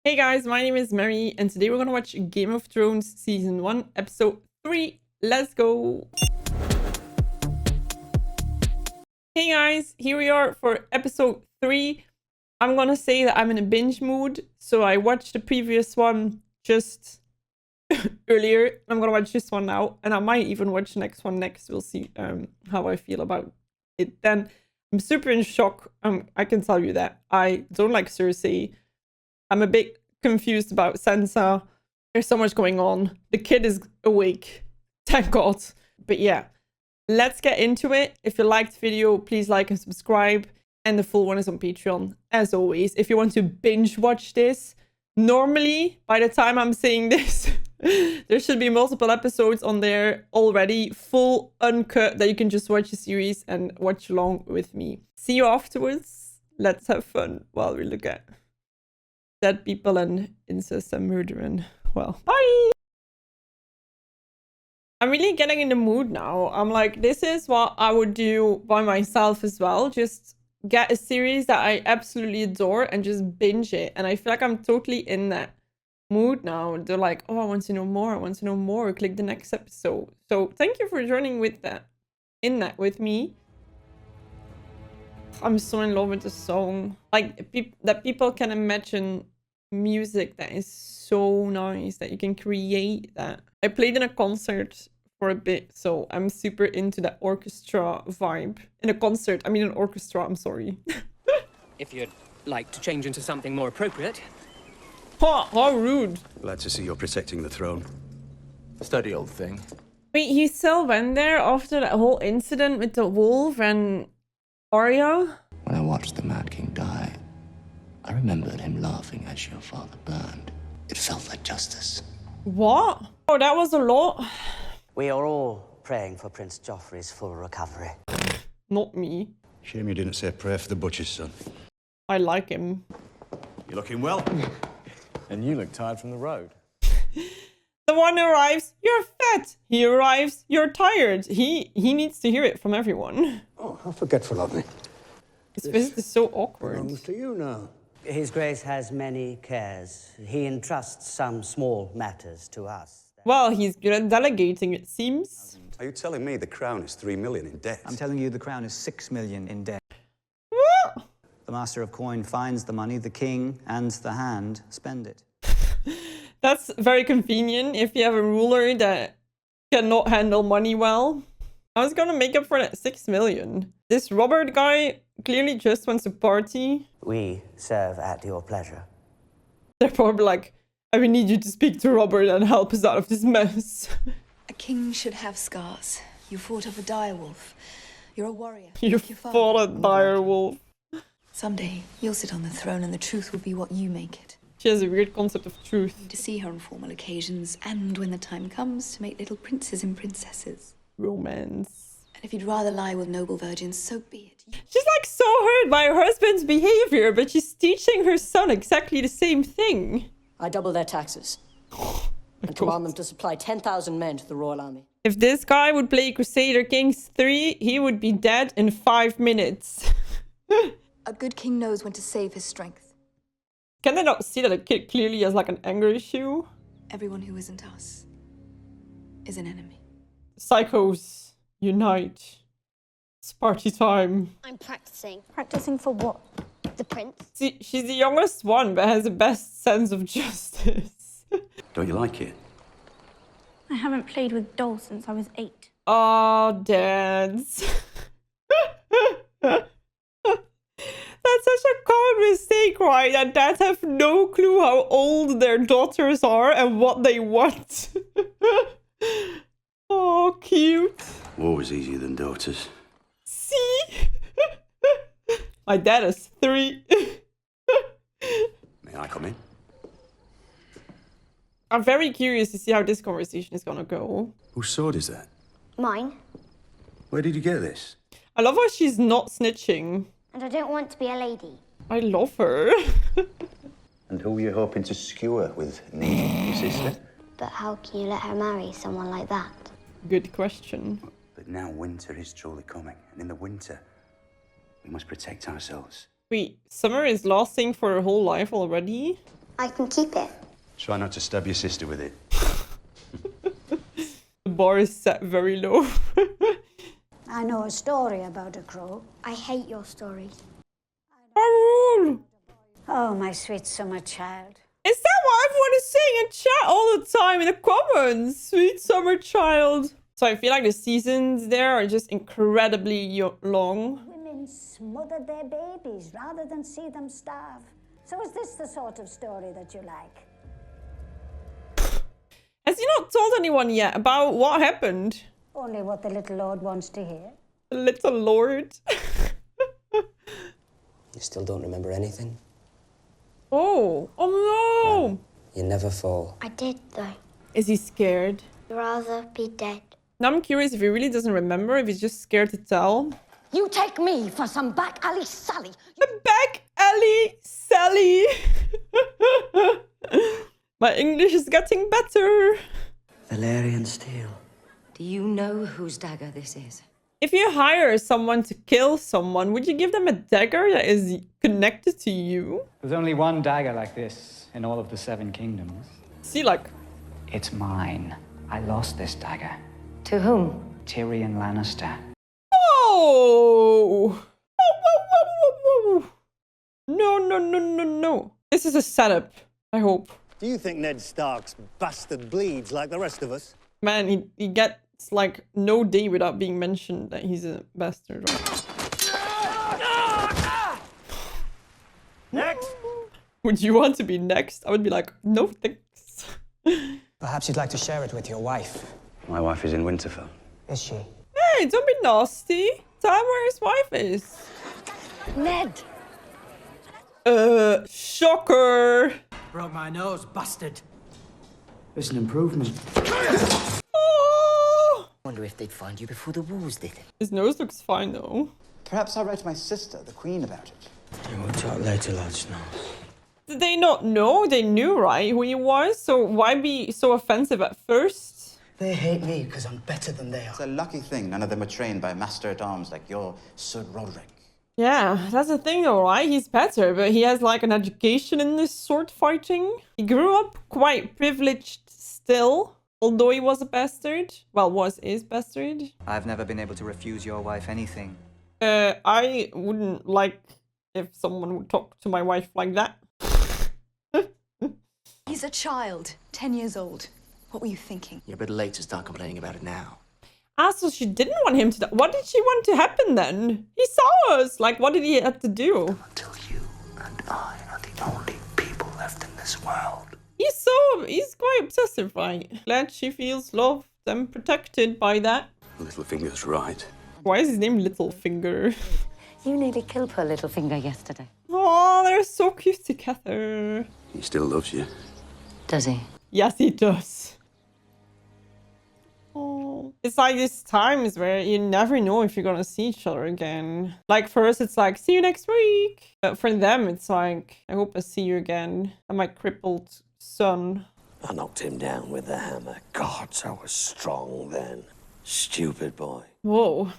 Hey guys, my name is Mary, and today we're gonna watch Game of Thrones Season 1, Episode 3. Let's go! Hey guys, here we are for Episode 3. I'm gonna say that I'm in a binge mood, so I watched the previous one just earlier. I'm gonna watch this one now, and I might even watch the next one next. We'll see how I feel about it then. I'm super in shock, I can tell you that. I don't like Cersei. I'm a bit confused about Sansa. There's so much going on. The kid is awake. Thank God. But yeah, let's get into it. If you liked the video, please like and subscribe. And the full one is on Patreon, as always. If you want to binge watch this, normally, by the time I'm saying this, there should be multiple episodes on there already, full uncut, that you can just watch the series and watch along with me. See you afterwards. Let's have fun while we look at dead people and incest and murdering. Well, bye! I'm really getting in the mood now. I'm like, this is what I would do by myself as well. Just get a series that I absolutely adore and just binge it. And I feel like I'm totally in that mood now. They're like, oh, I want to know more. I want to know more. Click the next episode. So thank you for joining with that, in that with me. I'm so in love with the song. Like, that people can imagine music that is so nice, that you can create that. I played in a concert for a bit, so I'm super into that orchestra vibe. In a concert, I mean an orchestra, I'm sorry. If you'd like to change into something more appropriate. How rude. Glad to see you're protecting the throne. Steady, old thing. Wait, he still went there after that whole incident with the wolf and Arya? When I watched the Mad King die, I remembered him laughing as your father burned. It felt like justice. What? Oh, that was a lot. We are all praying for Prince Joffrey's full recovery. Not me. Shame you didn't say a prayer for the butcher's son. I like him. You're looking well. And you look tired from the road. The one arrives, you're fat. He arrives, you're tired. He needs to hear it from everyone. Oh, how forgetful of me. His visit is so awkward. Belongs to you now. His Grace has many cares. He entrusts some small matters to us. Well, he's good at delegating, it seems. Are you telling me the crown is 3 million in debt? I'm telling you the crown is 6 million in debt. What? The master of coin finds the money, the king and the hand spend it. That's very convenient if you have a ruler that cannot handle money well. I was gonna make up for that 6 million. This Robert guy clearly just wants to party. We serve at your pleasure. They're probably like, I will need you to speak to Robert and help us out of this mess. A king should have scars. You fought off a direwolf. You're a warrior. You like your father. fought a direwolf. Someday, you'll sit on the throne and the truth will be what you make it. She has a weird concept of truth. To see her on formal occasions, and when the time comes, to make little princes and princesses. Romance. And if you'd rather lie with noble virgins, so be it. She's like so hurt by her husband's behavior, but she's teaching her son exactly the same thing. I double their taxes and command them to supply 10,000 men to the Royal Army. If this guy would play Crusader Kings 3, he would be dead in 5 minutes. A good king knows when to save his strength. Can they not see that a kid clearly has like an anger issue? Everyone who isn't us is an enemy. Psychos, unite. It's party time. I'm practicing. Practicing for what? The prince. See, she's the youngest one, but has the best sense of justice. Don't you like it? I haven't played with dolls since I was 8. Oh, dads. That's such a common mistake, right? That dads have no clue how old their daughters are and what they want. Oh, cute. War was easier than daughters. See? My dad is 3. May I come in? I'm very curious to see how this conversation is gonna go. Whose sword is that? Mine. Where did you get this? I love how she's not snitching. And I don't want to be a lady. I love her. And who were you hoping to skewer with Nina, your sister? But how can you let her marry someone like that? Good question. But now winter is truly coming, and in the winter, we must protect ourselves. Wait, summer is lasting for her whole life already? I can keep it. Try not to stab your sister with it. The bar is set very low. I know a story about a crow. I hate your stories. Arul! Oh, my sweet summer child. Is that what everyone is saying in chat all the time in the comments? Sweet summer child. So I feel like the seasons there are just incredibly long. Women smother their babies rather than see them starve. So is this the sort of story that you like? Has he not told anyone yet about what happened? Only what the little lord wants to hear. The little lord. You still don't remember anything? Oh no! You never fall. I did, though. Is he scared? I'd rather be dead. Now I'm curious if he really doesn't remember, if he's just scared to tell. You take me for some back alley Sally. Back alley Sally. My English is getting better. Valerian steel. Do you know whose dagger this is? If you hire someone to kill someone, would you give them a dagger that is connected to you? There's only one dagger like this in all of the 7 kingdoms. See, like... It's mine. I lost this dagger. To whom? Tyrion Lannister. Oh! Whoa. No. This is a setup, I hope. Do you think Ned Stark's bastard bleeds like the rest of us? Man, he gets like no day without being mentioned that he's a bastard. Next! Would you want to be next? I would be like, no thanks. Perhaps you'd like to share it with your wife. My wife is in Winterfell. Is she? Hey, don't be nasty. Tell him where his wife is. Ned! Shocker. Broke my nose, busted. It's an improvement. Oh. Wonder if they'd find you before the wolves did. His nose looks fine though. Perhaps I'll write to my sister, the queen, about it. We'll talk later, lads. No. Did they not know? They knew, right, who he was? So why be so offensive at first? They hate me because I'm better than they are. It's a lucky thing none of them were trained by master-at-arms like your Sir Roderick. Yeah, that's the thing though, right? He's better, but he has like an education in this sword fighting. He grew up quite privileged still, although he was a bastard. Well, is bastard. I've never been able to refuse your wife anything. I wouldn't like if someone would talk to my wife like that. He's a child, 10 years old. What were you thinking? You're a bit late to start complaining about it now. Ah, so she didn't want him to die. What did she want to happen then? He saw us. Like, what did he have to do? Until you and I are the only people left in this world. He's quite obsessive, right? Glad she feels loved and protected by that. Littlefinger's right. Why is his name Littlefinger? You nearly killed poor little finger yesterday. Oh, they're so cute together. He still loves you. Does he? Yes, he does. Oh. It's like these times where you never know if you're gonna see each other again. Like for us, it's like, see you next week. But for them, it's like, I hope I see you again. And my crippled son. I knocked him down with the hammer. God, I was strong then. Stupid boy. Whoa.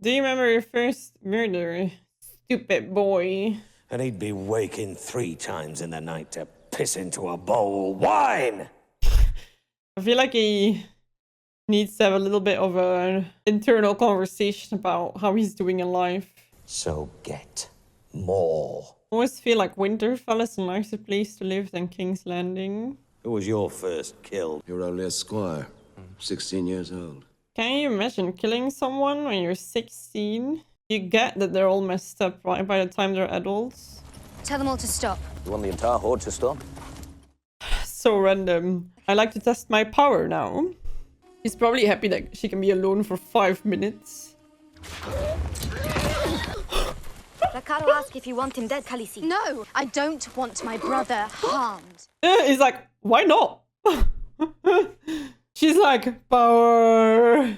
Do you remember your first murder? Stupid boy. And he'd be waking 3 times in the night to piss into a bowl. Wine! I feel like he needs to have a little bit of an internal conversation about how he's doing in life. So get more. I always feel like Winterfell is a nicer place to live than King's Landing. Who was your first kill? You're only a squire, 16 years old. Can you imagine killing someone when you're 16? You get that they're all messed up, right, by the time they're adults. Tell them all to stop. You want the entire horde to stop? So random. I like to test my power now. She's probably happy that she can be alone for 5 minutes. Lakaro asked if you want him dead, Khaleesi. No, I don't want my brother harmed. He's like, why not? She's like, power.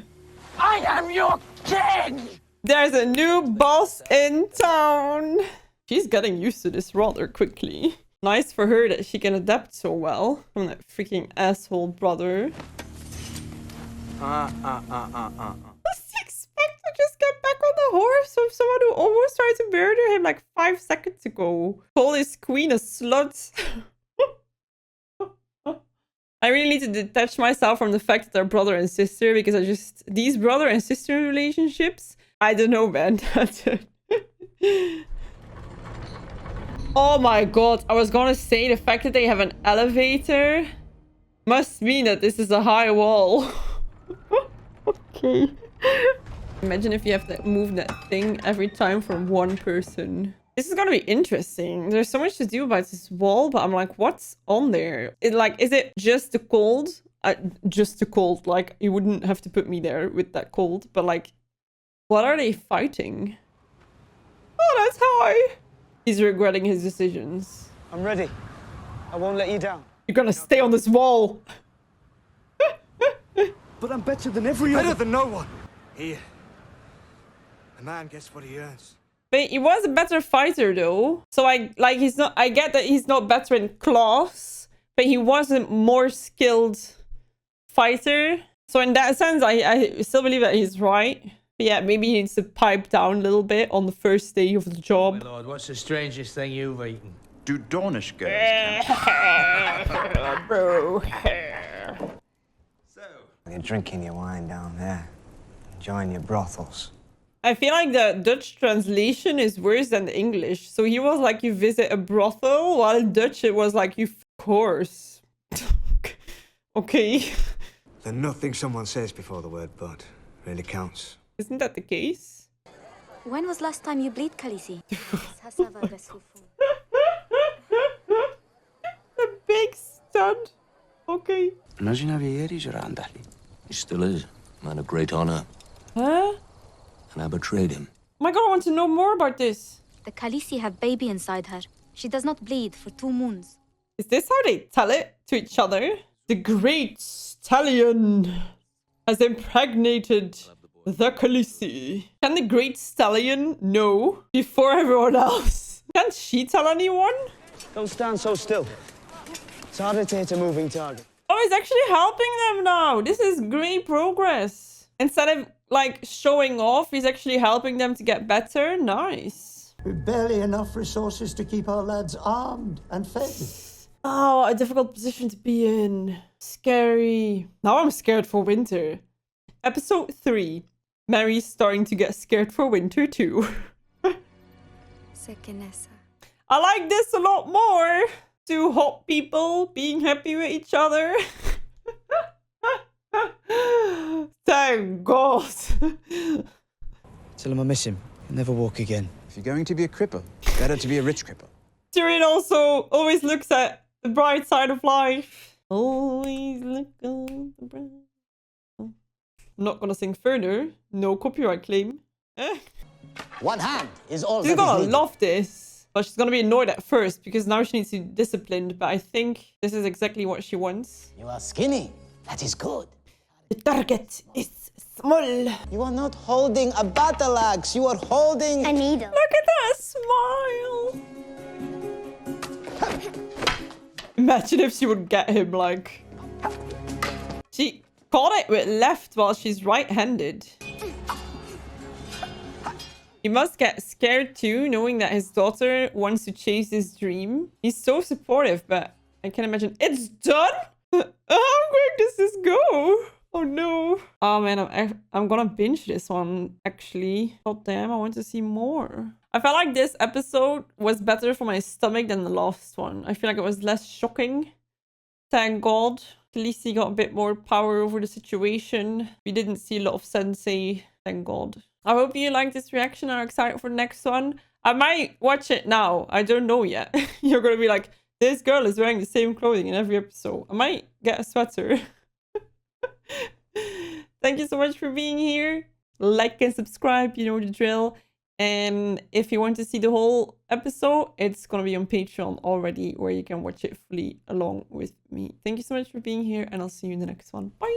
I am your king! There's a new boss in town. She's getting used to this rather quickly. Nice for her that she can adapt so well from that freaking asshole brother. Does he expect to just get back on the horse from someone who almost tried to murder him like 5 seconds ago? Call his queen a slut. I really need to detach myself from the fact that they're brother and sister, because these brother and sister relationships, I don't know, man. Oh my god, I was gonna say the fact that they have an elevator must mean that this is a high wall. Okay. Imagine if you have to move that thing every time from one person. This is gonna be interesting. There's so much to do about this wall, but I'm like, what's on there? Is it just the cold? Just the cold. Like, you wouldn't have to put me there with that cold, but like, what are they fighting? Oh, that's high. He's regretting his decisions. I'm ready. I won't let you down. You're gonna stay on this wall. But I'm better than every other. Better than no one. Here. A man gets what he earns. But he was a better fighter though. So I get that he's not better in class, but he was a more skilled fighter. So in that sense, I still believe that he's right. But yeah, maybe he needs to pipe down a little bit on the first day of the job. My lord, what's the strangest thing you've eaten? Do Dornish girls count? Bro. You're drinking your wine down there, enjoying your brothels. I feel like the Dutch translation is worse than the English. So he was like, you visit a brothel, while in Dutch it was like, you course. Okay. Then nothing someone says before the word but really counts. Isn't that the case? When was last time you bleed, Khaleesi? The big stud. Okay. Imagine how he's around that. He still is. Man of great honor. Huh? And I betrayed him. Oh my god, I want to know more about this. The Khaleesi have baby inside her. She does not bleed for 2 moons. Is this how they tell it to each other? The great stallion has impregnated the Khaleesi. Can the great stallion know before everyone else? Can't she tell anyone? Don't stand so still. It's harder to hit a moving target. Oh, he's actually helping them now. This is great progress. Instead of like showing off, he's actually helping them to get better. Nice. We've barely enough resources to keep our lads armed and fed. Oh, a difficult position to be in. Scary. Now I'm scared for winter. Episode 3. Mary's starting to get scared for winter too. I like this a lot more. 2 hot people being happy with each other. Thank God. Tell him I miss him. He'll never walk again. If you're going to be a cripple, better to be a rich cripple. Tyrion also always looks at the bright side of life. Always look on the bright. I'm not gonna sing further. No copyright claim. One hand is all She's that is gonna needed. love this. But she's gonna be annoyed at first because now she needs to be disciplined. But I think this is exactly what she wants. You are skinny. That is good. The target is small. You are not holding a battle axe. You are holding a needle. Look at that smile. Imagine if she would get him, like... She caught it with left while she's right-handed. He must get scared too, knowing that his daughter wants to chase his dream. He's so supportive, but I can imagine... It's done? How quick does this go? Oh no. Oh man, I'm gonna binge this one, actually. God damn, I want to see more. I felt like this episode was better for my stomach than the last one. I feel like it was less shocking. Thank God. At least he got a bit more power over the situation. We didn't see a lot of sensei. Thank God. I hope you liked this reaction and are excited for the next one. I might watch it now. I don't know yet. You're gonna be like, this girl is wearing the same clothing in every episode. I might get a sweater. Thank you so much for being here. Like and subscribe, you know the drill. And if you want to see the whole episode, it's gonna be on Patreon already, where you can watch it fully along with me. Thank you so much for being here, and I'll see you in the next one. Bye!